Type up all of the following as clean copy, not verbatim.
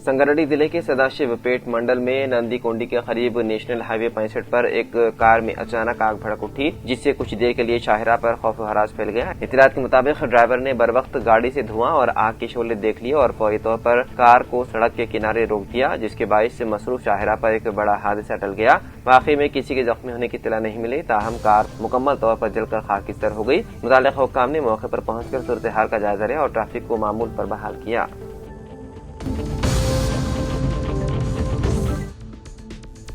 संगारेड्डी जिले के सदाशिवपेट मंडल में नंदी कोंडी के करीब नेशनल हाईवे 65 पर एक कार में अचानक आग भड़क उठी, जिससे कुछ देर के लिए शाहरा पर खौफ व हरास फैल गया। इत्तलात के मुताबिक ड्राइवर ने बर वक्त गाड़ी से धुआं और आग के शोले देख लिए और फौरी तौर पर कार को सड़क के किनारे रोक दिया, जिसके बाइस से मसरूफ शाहरा पर एक बड़ा हादसा टल गया। वाकई में किसी के जख्मी होने की इत्तला नहीं मिली, ताहम कार मुकम्मल तौर पर जलकर खाकिस्तर हो गई। मुताल्लिक़ हुक्काम ने मौके पर पहुंचकर सूरत हाल का जायजा लिया और ट्रैफिक को मामूल पर बहाल किया।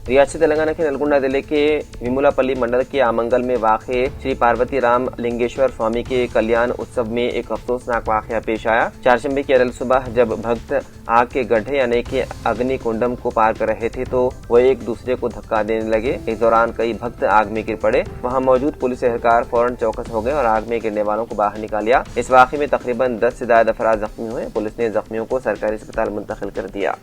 रियासत तेलंगाना के नलगुंडा जिले के विमुलापल्ली मंडल के आमंगल में वाक़े श्री पार्वती राम लिंगेश्वर स्वामी के कल्याण उत्सव में एक अफसोसनाक वाक़या पेश आया। चारशंबे की अरल सुबह जब भक्त आग के गड्ढे यानी कि अग्नि कुंडम को पार कर रहे थे तो वह एक दूसरे को धक्का देने लगे। इस दौरान कई भक्त आग में गिर पड़े। वहां मौजूद पुलिस एहलकार फौरन चौकस हो गए और आग में गिरने वालों को बाहर निकाल। इस वाक़े में तकरीबन 10 से ज्यादा अफराद जख्मी हुए। पुलिस ने जख्मियों को सरकारी अस्पताल मुंतकिल कर दिया।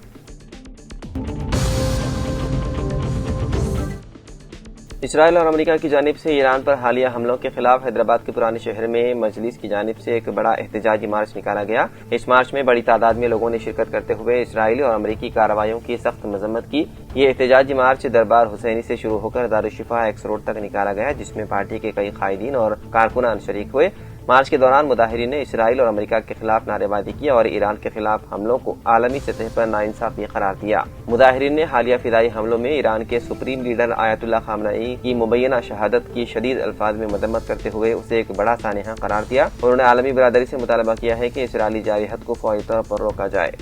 इसराइल और अमेरिका की जानिब से ईरान पर हालिया हमलों के खिलाफ हैदराबाद के पुराने शहर में मजलिस की जानिब से एक बड़ा एहतजाजी मार्च निकाला गया। इस मार्च में बड़ी तादाद में लोगों ने शिरकत करते हुए इसराइली और अमेरिकी कार्रवाइयों की सख्त मजम्मत की। ये एहतजाजी मार्च दरबार हुसैनी से शुरू होकर दारुशिफा एक्स रोड तक निकाला गया, जिसमें पार्टी के कई कायदीन और कारकुनान शरीक हुए। मार्च के दौरान मुजाहिरीन ने इसराइल और अमेरिका के खिलाफ नारेबाजी की और ईरान के खिलाफ हमलों को आलमी सतह पर नाइंसाफी करार दिया। मुजाहिरीन ने हालिया फिदाई हमलों में ईरान के सुप्रीम लीडर आयतुल्लाह खामनेई की मुबैना शहादत की शदीद अल्फाज में मदम्मत करते हुए उसे एक बड़ा सानेहा करार दिया। उन्होंने आलमी बरादरी से मुतालबा किया है कि इसराइली जारिहत को फौरी तौर पर रोका जाए।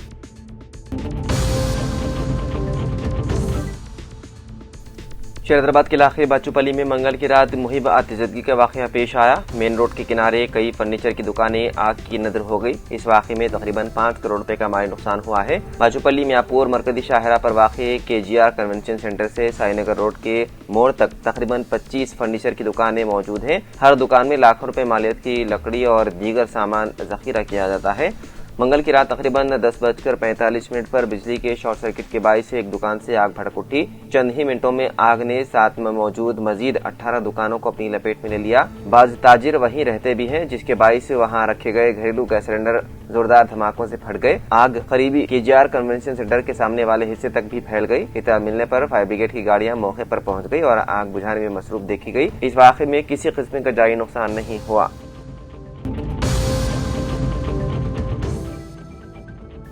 शहर हैदराबाद के इलाके बाचूपल्ली में मंगल की रात मुहिब आतिशदगी का वाक़या पेश आया। मेन रोड के किनारे कई फर्नीचर की दुकानें आग की नजर हो गई। इस वाक़े में तकरीबन 5 करोड़ रुपए का माली नुकसान हुआ है। बाचूपल्ली मियापुर मरकजी शाहरा पर वाक़े KGR कन्वेंशन सेंटर से साईनगर रोड के मोड़ तक तकरीबन 25 फर्नीचर की दुकानें मौजूद हैं। हर दुकान में लाखों रुपए मालियत की लकड़ी और दीगर सामान जखीरा किया जाता है। मंगल की रात तकरीबन 10:45 पर बिजली के शॉर्ट सर्किट के बाइस से एक दुकान से आग भड़क उठी। चंद ही मिनटों में आग ने साथ में मौजूद मजीद 18 दुकानों को अपनी लपेट में ले लिया। बाज ताजिर वहीं रहते भी हैं, जिसके बाइस से वहां रखे गए घरेलू गैस सिलेंडर जोरदार धमाकों से फट गए। आग करीबी KGR कन्वेंशन सेंटर के सामने वाले हिस्से तक भी फैल गई। इत्तला मिलने पर फायर ब्रिगेड की गाड़ियां मौके पर पहुंच गई और आग बुझाने में मसरूफ देखी गई। इस वाक़े में किसी किस्म का जानी नुकसान नहीं हुआ।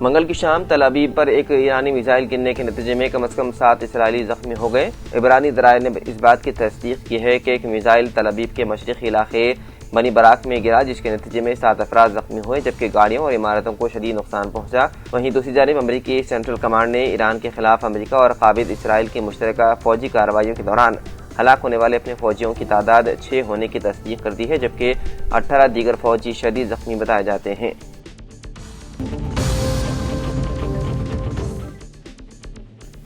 मंगल की शाम तल अबीब पर एक ईरानी मिसाइल गिरने के नतीजे में कम से कम 7 इसराइली जख्मी हो गए। इबरानी दराए ने इस बात की तस्दीक की है कि एक मिसाइल तल अबीब के मशरिकी इलाके बनी बराक में गिरा, जिसके नतीजे में 7 अफराद जख्मी हुए, जबकि गाड़ियों और इमारतों को शदीद नुकसान पहुंचा। वहीं दूसरी जानिब अमरीकी सेंट्रल कमांड ने ईरान के खिलाफ अमरीका और काबिज इसराइल की मुश्तरका फौजी कार्रवाइयों के दौरान हलाक होने वाले अपने फौजियों की तादाद 6 होने की तस्दीक कर दी है, जबकि 18 दीगर फौजी शदीद जख्मी बताए जाते हैं।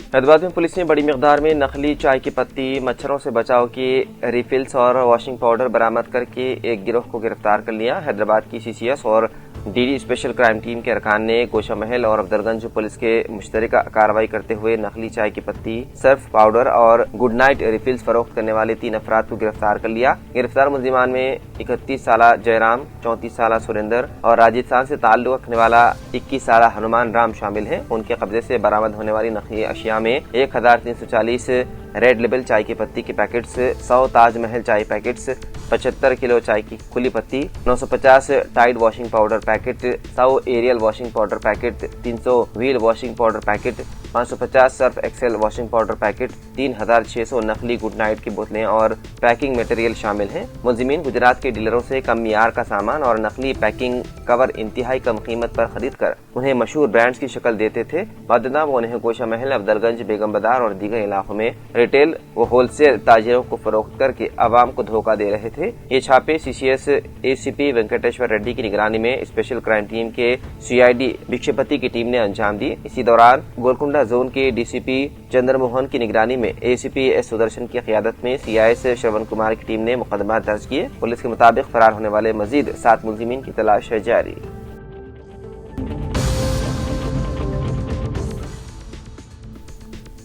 हैदराबाद में पुलिस ने बड़ी मिकदार में नकली चाय की पत्ती, मच्छरों से बचाव की रिफिल्स और वॉशिंग पाउडर बरामद करके एक गिरोह को गिरफ्तार कर लिया। हैदराबाद की CCS और DD स्पेशल क्राइम टीम के अरकान ने गोशा महल और अफदलगंज पुलिस के मुश्तरका कार्रवाई करते हुए नकली चाय की पत्ती, सर्फ पाउडर और गुड नाइट रिफिल्स फरोख्त करने वाले 3 अफराद को गिरफ्तार कर लिया। गिरफ्तार मुलजिमान में 31 साला जयराम, 34 साला सुरेंद्र और राजस्थान से ताल्लुक रखने वाला 21 साला हनुमान राम शामिल हैं। उनके कब्जे से बरामद होने वाली नकली अशिया में 1340 रेड लेबल चाय की पत्ती के पैकेट्स, 100 ताजमहल चाय पैकेट्स, 75 किलो चाय की खुली पत्ती, 950 Tide washing powder packet, 100 Ariel washing powder packet, 300 Wheel washing powder packet, 550 Surf Excel washing powder packet, 3600 नकली गुड नाइट की बोतलें और पैकिंग मटेरियल शामिल हैं। मुलजिमीन गुजरात के डीलरों से कम मियार का सामान और नकली पैकिंग कवर इंतहाई कम कीमत पर खरीद कर उन्हें मशहूर ब्रांड्स की शक्ल देते थे। बाद वो उन्हें गोशा महल, अफदलगंज, बेगम बाजार और दीगर इलाकों में रिटेल व होलसेल ताजिरों को फरोख्त करके आवाम को धोखा दे रहे थे। ये छापे CCS ACP वेंकटेश्वर रेड्डी की निगरानी में स्पेशल क्राइम टीम के CID भिक्षपति की टीम ने अंजाम दी। इसी दौरान गोलकुंडा जोन के DCP चंद्रमोहन की निगरानी में ACP S सुदर्शन की क़ियादत में CIS श्रवण कुमार की टीम ने मुकदमा दर्ज किए। पुलिस के मुताबिक फरार होने वाले मजीद 7 मुलजिमीन की तलाश है जारी।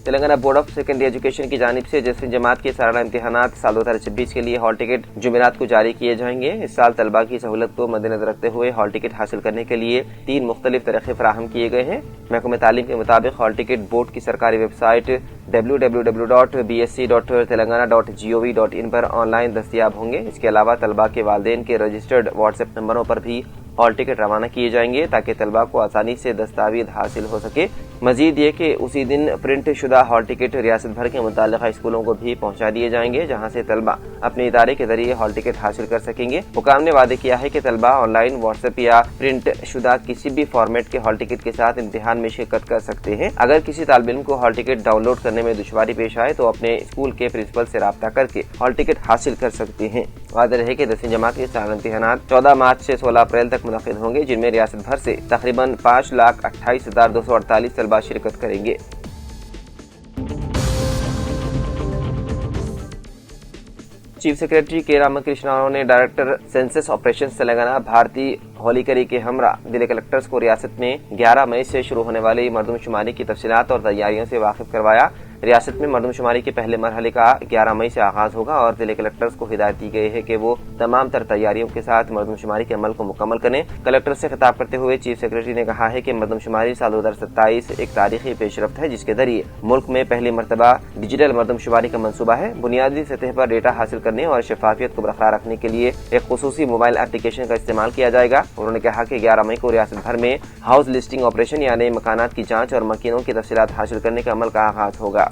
Telangana board of secondary education کی جانب سے 10ویں جماعت کے سالانہ امتحانات سال 2026 کے لیے ہال ٹکٹ جمعرات کو جاری کیے جائیں گے۔ اس سال طلباء کی سہولت کو مد نظر رکھتے ہوئے ہال ٹکٹ حاصل کرنے کے لیے 3 مختلف طریقے فراہم کیے گئے ہیں۔ محکمہ تعلیم کے مطابق ہال ٹکٹ بورڈ کی سرکاری ویب سائٹ www.bsc.telangana.gov.in پر آن لائن دستیاب ہوں گے۔ اس کے علاوہ طلباء کے والدین کے رجسٹرڈ واٹس ایپ نمبروں پر بھی ہال ٹکٹ روانہ کیے جائیں گے تاکہ طلباء کو آسانی سے دستاویز حاصل ہو سکے۔ مزید یہ کہ اسی دن پرنٹ شدہ ہال ٹکٹ ریاست بھر کے متعلقہ اسکولوں کو بھی پہنچا دیے جائیں گے جہاں سے طلباء اپنے ادارے کے ذریعے ہال ٹکٹ حاصل کر سکیں گے۔ حکام نے وعدے کیا ہے کہ طلباء آن لائن، واٹس ایپ یا پرنٹ شدہ کسی بھی فارمیٹ کے ہال ٹکٹ کے ساتھ امتحان میں شرکت کر سکتے ہیں۔ اگر کسی طالب علم کو ہال ٹکٹ ڈاؤن لوڈ کرنے میں دشواری پیش آئے تو اپنے اسکول کے پرنسپل سے رابطہ کر کے ہال ٹکٹ حاصل کر سکتے ہیں۔ واضح رہے کہ 10ویں جماعت کے سالانہ امتحانات 14 مارچ سے 16 اپریل تک منعقد ہوں گے، جن میں ریاست بھر سے تقریباً 5,28,248 طلباء شرکت کریں گے۔ چیف سیکریٹری کے رام کرشنا راؤ نے ڈائریکٹر سینسس آپریشنز تلنگانہ بھارتی ہولیکری کے ہمراہ ضلع کلکٹرز کو ریاست میں 11 مئی سے شروع ہونے والی مردم شماری کی تفصیلات اور تیاریوں سے واقف کروایا۔ ریاست میں مردم شماری کے پہلے مرحلے کا 11 مئی سے آغاز ہوگا اور ضلع کلکٹرز کو ہدایت دی گئی ہے کہ وہ تمام تر تیاریوں کے ساتھ مردم شماری کے عمل کو مکمل کریں۔ کلکٹر سے خطاب کرتے ہوئے چیف سیکریٹری نے کہا ہے کہ مردم شماری سال 2027 ایک تاریخی پیش رفت ہے جس کے ذریعے ملک میں پہلی مرتبہ ڈیجیٹل مردم شماری کا منصوبہ ہے۔ بنیادی سطح پر ڈیٹا حاصل کرنے اور شفافیت کو برقرار رکھنے کے لیے ایک خصوصی موبائل ایپلیکیشن کا استعمال کیا جائے گا۔ انہوں نے کہا کہ 11 مئی کو ریاست بھر میں ہاؤس لسٹنگ آپریشن یعنی مکانات کی جانچ اور مکینوں کی تفصیلات حاصل کرنے کا عمل کا آغاز ہوگا۔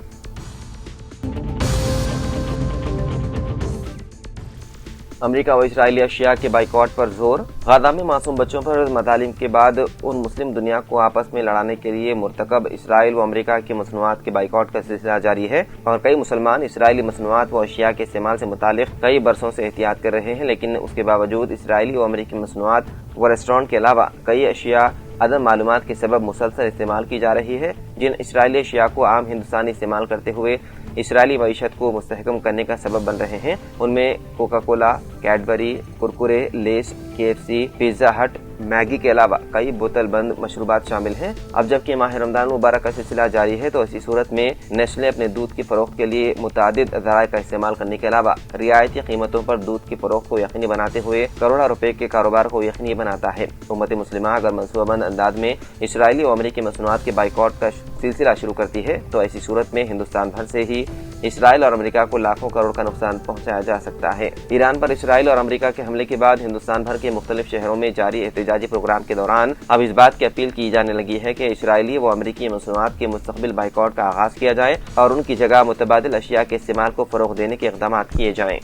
امریکہ و اسرائیلی اشیاء کے بائیکاٹ پر زور۔ غزہ میں معصوم بچوں پر مظالم کے بعد ان مسلم دنیا کو آپس میں لڑانے کے لیے مرتکب اسرائیل و امریکہ کی مصنوعات کے بائیکاٹ کا سلسلہ جاری ہے اور کئی مسلمان اسرائیلی مصنوعات و اشیاء کے استعمال سے متعلق کئی برسوں سے احتیاط کر رہے ہیں، لیکن اس کے باوجود اسرائیلی و امریکی مصنوعات و ریسٹورانٹ کے علاوہ کئی اشیاء عدم معلومات کے سبب مسلسل استعمال کی جا رہی ہے۔ جن اسرائیلی اشیاء کو عام ہندوستانی استعمال کرتے ہوئے اسرائیلی معیشت کو مستحکم کرنے کا سبب بن رہے ہیں، ان میں کوکا کولا، کیڈبری، کرکرے، لیس، KFC، پیزا ہٹ، میگی کے علاوہ کئی بوتل بند مشروبات شامل ہیں۔ اب جبکہ ماہ رمضان مبارک کا سلسلہ جاری ہے تو ایسی صورت میں نیسلے اپنے دودھ کی فروخت کے لیے متعدد ذرائع کا استعمال کرنے کے علاوہ رعایتی قیمتوں پر دودھ کی فروخت کو یقینی بناتے ہوئے کروڑوں روپے کے کاروبار کو یقینی بناتا ہے۔ امت مسلمہ اگر منصوبہ بند انداز میں اسرائیلی و امریکی مصنوعات کے بائیکاٹ کا سلسلہ شروع کرتی ہے تو ایسی صورت میں ہندوستان بھر سے ہی اسرائیل اور امریکہ کو لاکھوں کروڑ کا نقصان پہنچایا جا سکتا ہے۔ ایران پر اسرائیل اور امریکہ کے حملے کے بعد ہندوستان بھر کے مختلف شہروں میں جاری احتجاجی پروگرام کے دوران اب اس بات کی اپیل کی جانے لگی ہے کہ اسرائیلی و امریکی مصنوعات کے مستقبل بائیکاٹ کا آغاز کیا جائے اور ان کی جگہ متبادل اشیاء کے استعمال کو فروغ دینے کے اقدامات کیے جائیں۔